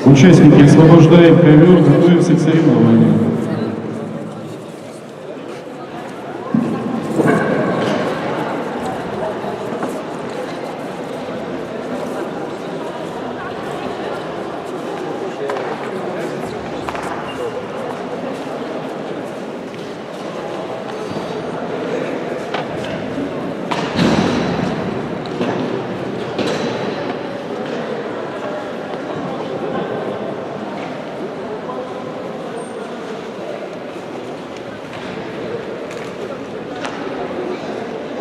Участники, освобождаем ковер, готовимся к соревнованию.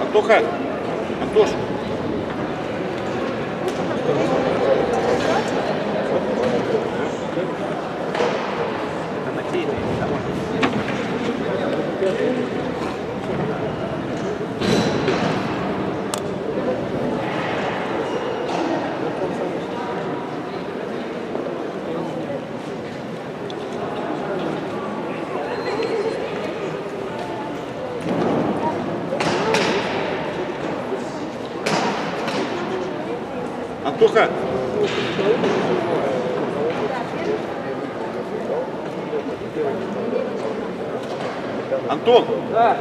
Антоха, Антош. Антоха! Антон! Да.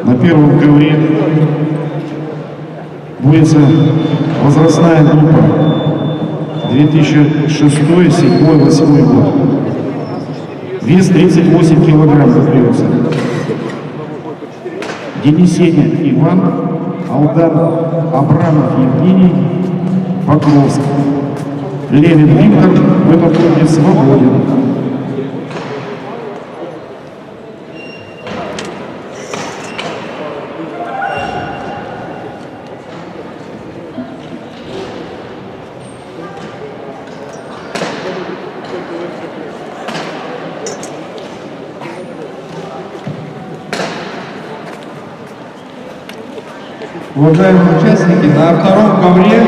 На первом ковре будет возрастная группа 2006, 2007, 2008 год. Вес 38 килограмм готовится. Денисенин Иван, Алдан Абрамов Евгений, Покровск. Левин Виктор в этом году свободен. Уважаемые участники, на втором ковре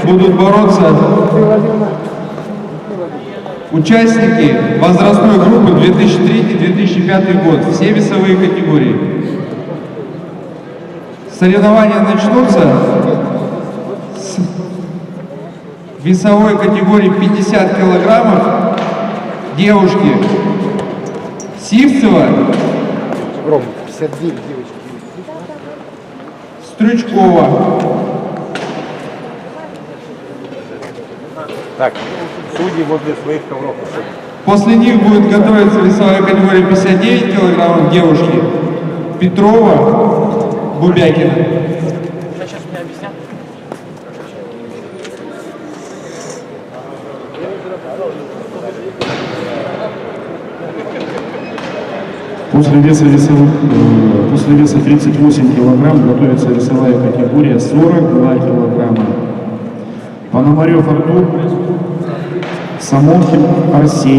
будут бороться участники возрастной группы 2003-2005 год, все весовые категории. Соревнования начнутся с весовой категории 50 килограммов. Девушки Сивцева, 59 девочки. Стрючкова. Так, судьи возле своих ковров. После них будет готовиться весовая категория 59 килограммов девушки Петрова, Бубякина. Сейчас мне объяснят. После веса 38 килограмм готовится весовая категория 42 килограмма. Пономарев Артур, Самохин Арсений.